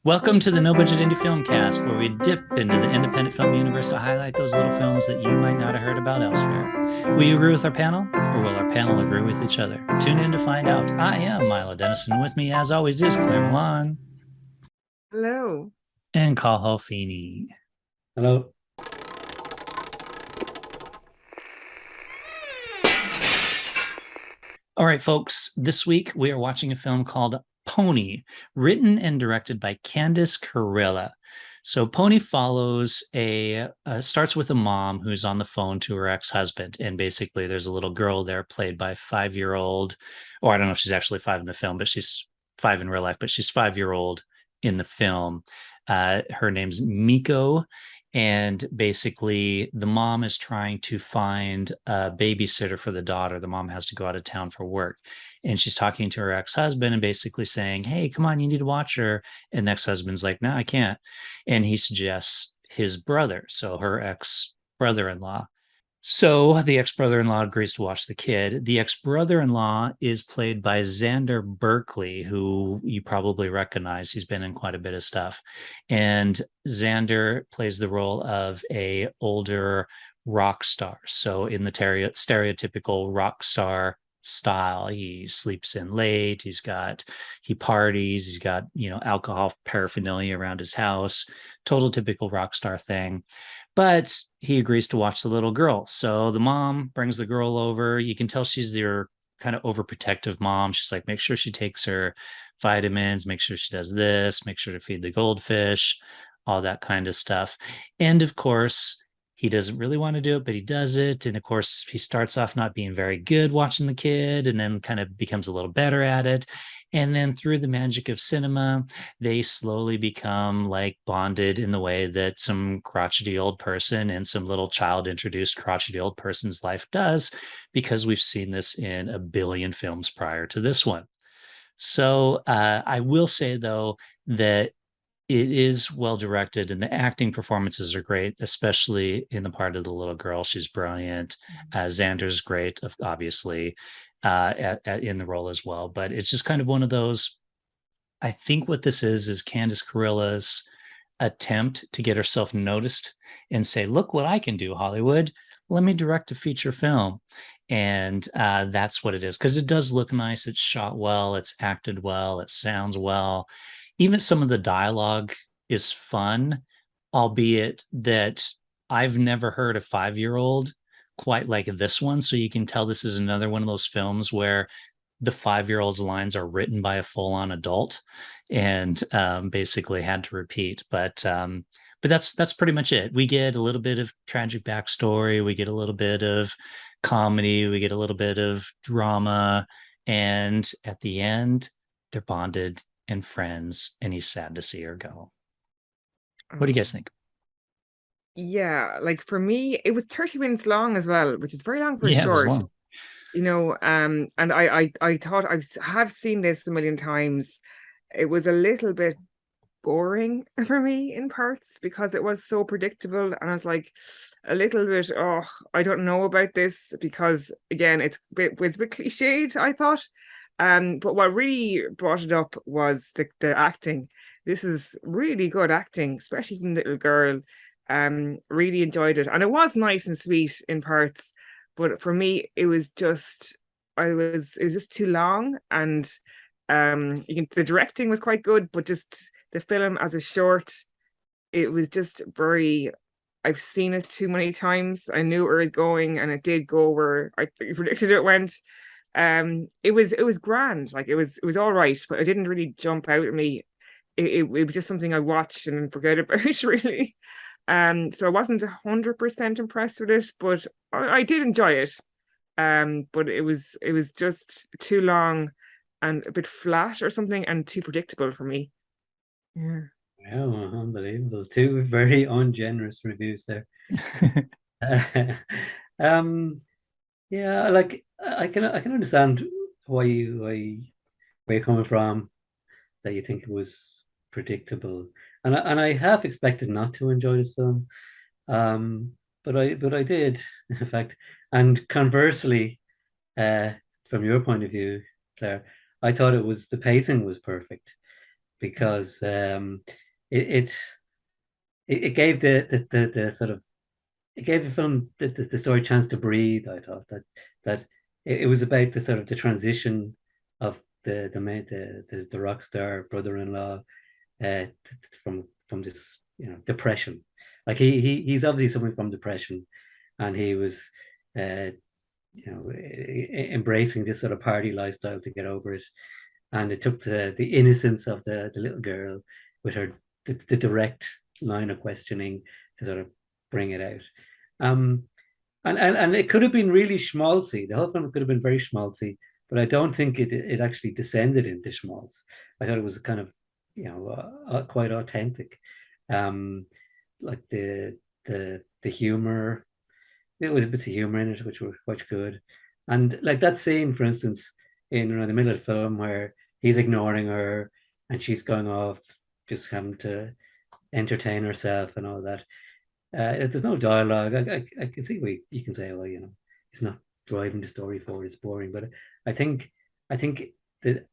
Welcome to the No Budget Indie Filmcast, where we dip into the independent film universe to highlight those little films that you might not have heard about elsewhere. Will you agree with our panel, or will our panel agree with each other? Tune in to find out. I am Milo Dennison. With me, as always, is Claire Milan Hello. and Cathal Feeney. Hello. All right, folks, this week we are watching a film called Pony, written and directed by Candice Carella. So Pony follows starts with a mom who's on the phone to her ex-husband, and basically there's a little girl there played by 5-year-old, or I don't know if she's actually 5 in the film, but she's 5 in real life, but she's 5-year-old in the film. Her name's Miko, and basically the mom is trying to find a babysitter for the daughter. The mom has to go out of town for work, and she's talking to her ex-husband and basically saying, hey, come on, you need to watch her. And the ex-husband's like, no, I can't. And he suggests his brother, so her ex-brother-in-law. So the ex-brother-in-law agrees to watch the kid. The ex-brother-in-law is played by Xander Berkeley, who you probably recognize. He's been in quite a bit of stuff. And Xander plays the role of a older rock star. So in the stereotypical rock star style, he sleeps in late, he parties, he's got, alcohol paraphernalia around his house, total typical rock star thing. But he agrees to watch the little girl. So the mom brings the girl over. You can tell she's your kind of overprotective mom. She's like, make sure she takes her vitamins, make sure she does this, make sure to feed the goldfish, all that kind of stuff. And of course, he doesn't really want to do it, but he does it. And of course, he starts off not being very good watching the kid and then kind of becomes a little better at it. And then through the magic of cinema, they slowly become like bonded in the way that some crotchety old person and some little child introduced crotchety old person's life does, because we've seen this in a billion films prior to this one. So I will say, though, that it is well directed and the acting performances are great, especially in the part of the little girl. She's brilliant. Xander's great, obviously, in the role as well. But it's just kind of one of those. I think what this is Candice Carella's attempt to get herself noticed and say, look what I can do, Hollywood. Let me direct a feature film. And that's what it is, because it does look nice. It's shot well. It's acted well. It sounds well. Even some of the dialogue is fun, albeit that I've never heard a 5-year-old quite like this one. So you can tell this is another one of those films where the 5-year-old's lines are written by a full-on adult and basically had to repeat. But that's pretty much it. We get a little bit of tragic backstory, we get a little bit of comedy, we get a little bit of drama, and at the end, they're bonded and friends, and he's sad to see her go. What do you guys think? Yeah, like for me, it was 30 minutes long as well, which is very long for a Yeah, it was short. long. And I thought have seen this a million times. It was a little bit boring for me in parts because it was so predictable, and I was like a little bit, oh, I don't know about this because again, it's a bit cliched, I thought. But what really brought it up was the acting. This is really good acting, especially from the little girl. Really enjoyed it, and it was nice and sweet in parts, but for me, it was just too long, and the directing was quite good, but just the film as a short, it was just very. I've seen it too many times. I knew where it was going, and it did go where I predicted it went. It was grand, like it was all right, but it didn't really jump out at me. It was just something I watched and forget about really. So I wasn't 100% impressed with it, but I did enjoy it. But it was just too long and a bit flat or something, and too predictable for me. Yeah. Wow, unbelievable. Two very ungenerous reviews there. um, yeah, like I can understand where you're coming from, that you think it was predictable. And I half expected not to enjoy this film. Um, but I did, in fact. And conversely, uh, from your point of view, Claire, I thought the pacing was perfect because it it gave the sort of it gave the film the story a chance to breathe. I thought that it was about the sort of the transition of the rock star brother-in-law from this depression. Like he's obviously suffering from depression, and he was uh, embracing this sort of party lifestyle to get over it. And it took the innocence of the little girl with her the direct line of questioning to sort of bring it out. Um, and it could have been really schmaltzy. The whole film could have been very schmaltzy, but I don't think it actually descended into schmaltz. I thought it was kind of quite authentic. Um, like the humor, there was a bit of humor in it, which was quite good. And like that scene, for instance, in the middle of the film where he's ignoring her and she's going off, just having to entertain herself and all that. There's no dialogue. I can see why you can say, well, it's not driving the story forward. It's boring, but I think that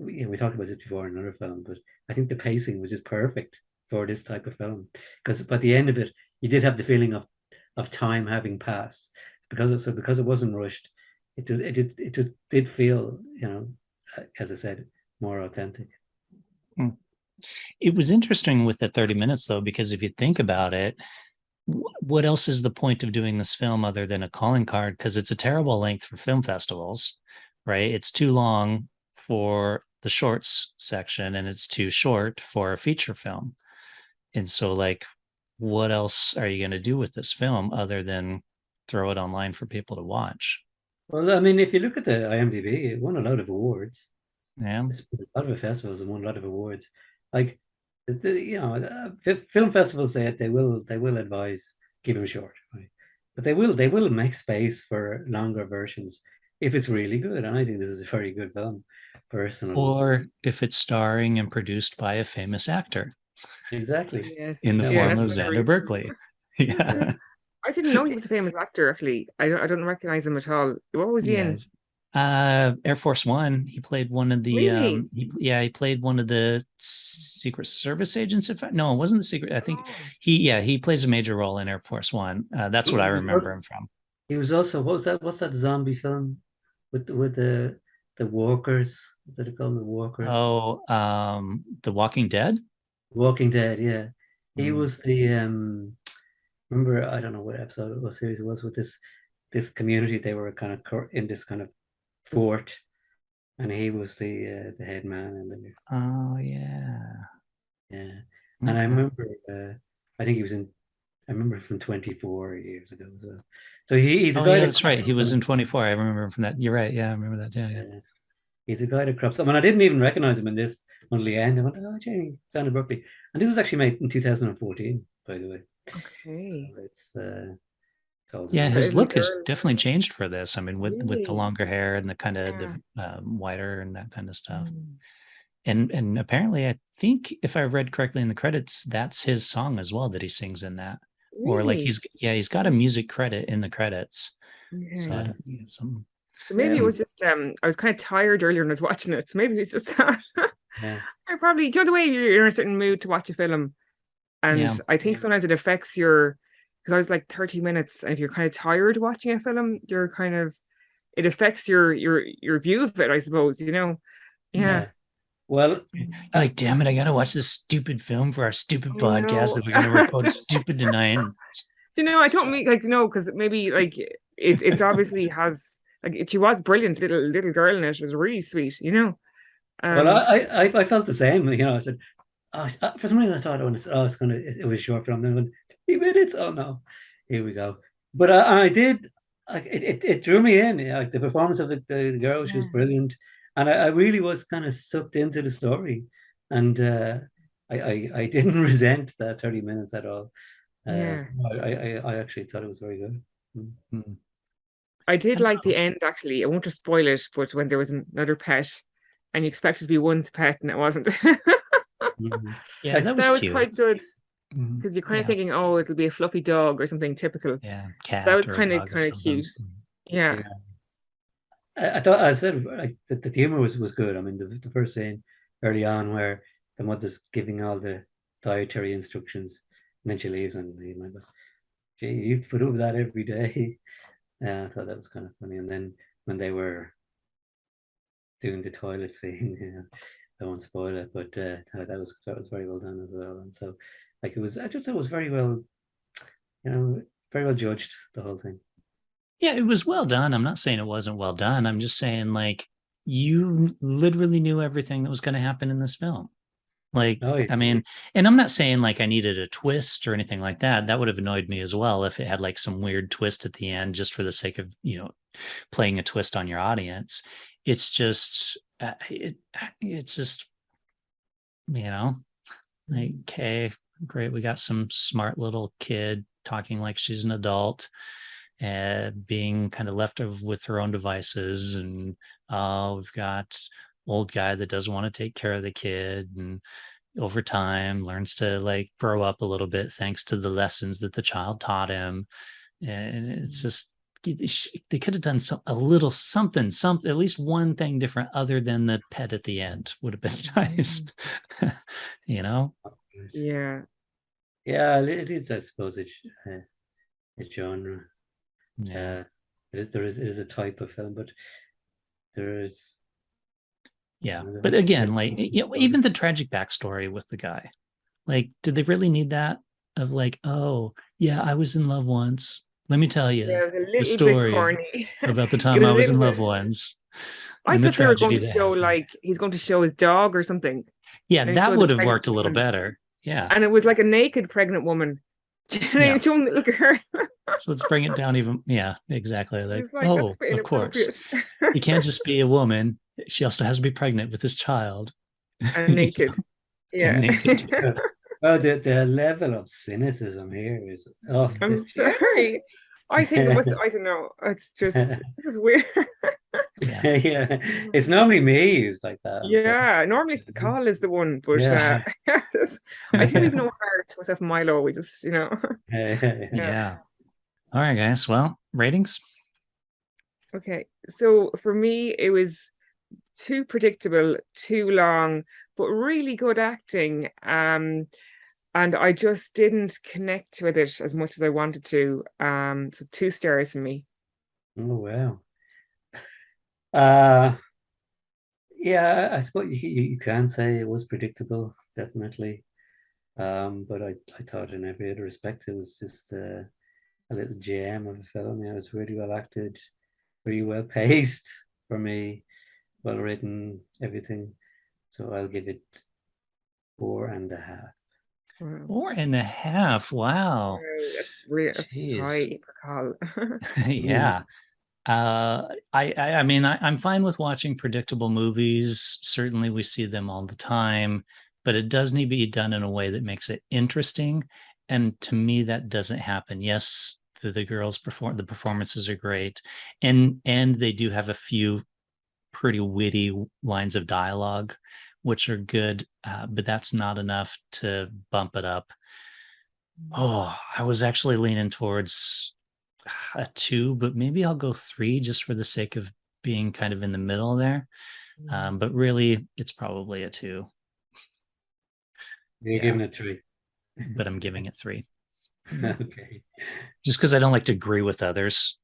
we talked about this before in another film, but I think the pacing was just perfect for this type of film because by the end of it, you did have the feeling of time having passed because it wasn't rushed. It did feel as I said, more authentic. Hmm. It was interesting with the 30 minutes though, because if you think about it, what else is the point of doing this film other than a calling card? Because it's a terrible length for film festivals, right? It's too long for the shorts section and it's too short for a feature film. And so, like, what else are you going to do with this film other than throw it online for people to watch? Well, I mean, if you look at the IMDb, it won a lot of awards. Yeah. It's been a lot of festivals and won a lot of awards. Like, film festivals say they will advise keep them short, right? But they will make space for longer versions if it's really good. And I think this is a very good film, personally. Or if it's starring and produced by a famous actor Exactly. Yes. in the Yeah, Yeah, form that's of another Xander reason. Berkeley. Yeah. Yeah. I didn't know he was a famous actor, actually. I don't recognize him at all. What was he Yeah. in? Air Force One. He played one of the Really? he played one of the Secret Service agents. No, it wasn't the secret. I think Oh, he plays a major role in Air Force One. That's what I he was remember also, him from. he was also what's that zombie film with the walkers? What did it call the walkers? Oh, The Walking Dead. Walking Dead, yeah. He Mm. was the remember, I don't know what episode or series it was with this community. They were kind of in this kind of fort, and he was the head man, and Oh yeah. yeah. And I Okay. remember, I think he was in. I remember from 24 years ago as well. So he's a Oh guy yeah, that that's right. crops He up was on. in 24. I remember him from that. You're right. Yeah, I remember that. Yeah, yeah. He's a guy that crops up. I mean, I didn't even recognize him in this until the end. I went, oh, Jamie, Sandra Berkeley. And this was actually made in 2014, by the way. So okay. it's older Yeah, than The that. his little look has girl. definitely changed for this. I mean, with the Really? longer hair and the kind of Yeah. the whiter and that kind of stuff. Mm. And apparently, I think if I read correctly in the credits, that's his song as well that he sings in that. Or like Really? he's got a music credit in the credits. So I Okay. Yeah. don't yeah, some So maybe it Yeah. was just I was kind of tired earlier when I was watching it. So maybe it's just that. Yeah. I probably, do you know the way you're in a certain mood to watch a film? And yeah. I think sometimes it affects your, because I was like 30 minutes, and if you're kind of tired watching a film, you're kind of, it affects your view of it, I suppose, you know? Yeah. Yeah. Well, You're uh, like, damn it, I gotta watch this stupid film for our stupid I podcast know. that we're gonna record stupid tonight. You know, I don't mean like no, because maybe like it's obviously has like she was brilliant, little girl in it. It was really sweet, you know. well, Um, I felt the same. I said, oh, for some reason, I thought oh, it was a short film. Then I went, 3 minutes. Oh no, here we go. But I did. It drew me in. Like the performance of the girl, she was yeah, brilliant, and I really was kind of sucked into the story, and I didn't resent that 30 minutes at all. Uh, yeah. I actually thought it was very good. Mm. Mm. I did And like the end actually. I won't just spoil it, but when there was another pet, and you expected to be one pet, and it wasn't. Mhm. yeah, I, that was That was cute. quite good Mhm. because you're kind of Yeah, thinking, oh, it'll be a fluffy dog or something typical. yeah, That was cat or a kind of dog or kind of something. cute. Yeah, yeah. I thought I said like the humor was good. I mean, the first scene early on where the mother's giving all the dietary instructions, and then she leaves, and he goes, "Gee, you put up with that every day." I thought that was kind of funny. And then when they were doing the toilet scene, I won't spoil it, but that was very well done as well. And so, like, it was, I just thought it was very well, very well judged, the whole thing. Yeah, it was well done. I'm not saying it wasn't well done. I'm just saying, like, you literally knew everything that was going to happen in this film. Like, Oh, I mean, and I'm not saying like I needed a twist or anything like that. That would have annoyed me as well if it had like some weird twist at the end just for the sake of, playing a twist on your audience. It's just, it's just, like, okay, great. We got some smart little kid talking like she's an adult and being kind of left with her own devices. And we've got old guy that doesn't want to take care of the kid, and over time learns to like grow up a little bit thanks to the lessons that the child taught him. And it's just, they could have done a little something, at least one thing different other than the pet at the end would have been nice. Yeah. Yeah, it is, I suppose, a genre. Yeah. It is a type of film, but there is. Yeah. But again, like, even the tragic backstory with the guy, like, did they really need that? Of like, oh, yeah, I was in love once. Let me tell you Yeah, it was a the little bit story corny. about the It time was I a was in little love bit. once I and the thought they were going tragedy to that show, happened. like, he's going to show his dog or something, Yeah, and he that showed the would have pregnant worked a little woman, better. Yeah. and it was like a naked pregnant woman. Yeah. You don't look at her. So let's bring it down even. Yeah, exactly. It Like, was like, that's oh, a bit of course. inappropriate. You can't just be a woman. She also has to be pregnant with this child. And naked. And Yeah. naked. Oh, the level of cynicism here is I'm sorry. I think it was, I don't know. It was weird. Yeah. Yeah. It's normally me who's like that, I'm sure. Yeah, normally it's the call is the one, but Yeah. I think we've no heart, myself and Milo. We just, Yeah. Yeah. All right, guys. Well, ratings. Okay. So for me, it was too predictable, too long, but really good acting. And I just didn't connect with it as much as I wanted to. So 2 stars for me. Oh, wow. Uh, yeah, I suppose you can say it was predictable, definitely. But I thought in every other respect it was just a little gem of a film. Yeah, it was really well acted, really well paced for me, well written, everything. So I'll give it 4.5. Wow. 4.5. Wow. That's Jeez. high for Carl. Yeah. I mean, I'm fine with watching predictable movies. Certainly we see them all the time, but it does need to be done in a way that makes it interesting. And to me, that doesn't happen. Yes, the girls the performances are great. And they do have a few pretty witty lines of dialogue, which are good. But that's not enough to bump it up. Oh, I was actually leaning towards a 2, but maybe I'll go 3 just for the sake of being kind of in the middle there. But really, it's probably a 2. You're giving it 3. But I'm giving it 3. Okay. Just because I don't like to agree with others.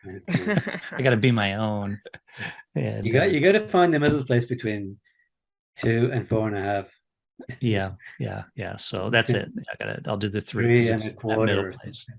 I got to be my own. And, you got to find the middle place between 2 and 4.5. Yeah. So that's it. I'll do the 3 3 because and it's a that quarter. middle place.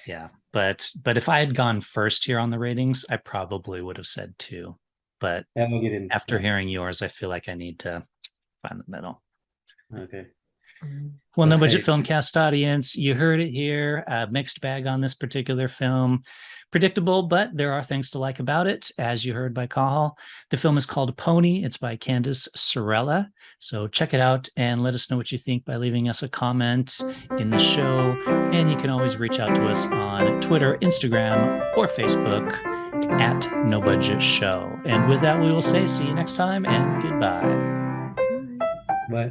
Yeah, but if I had gone first here on the ratings, I probably would have said 2. But after hearing yours, I feel like I need to find the middle. Okay. Well, No Budget Filmcast audience, you heard it here. Mixed bag on this particular film. Predictable, but there are things to like about it, as you heard by Cahill. The film is called Pony. It's by Candice Carella. So check it out and let us know what you think by leaving us a comment in the show. And you can always reach out to us on Twitter, Instagram, or Facebook at No Budget Show. And with that, we will say see you next time and goodbye. Bye.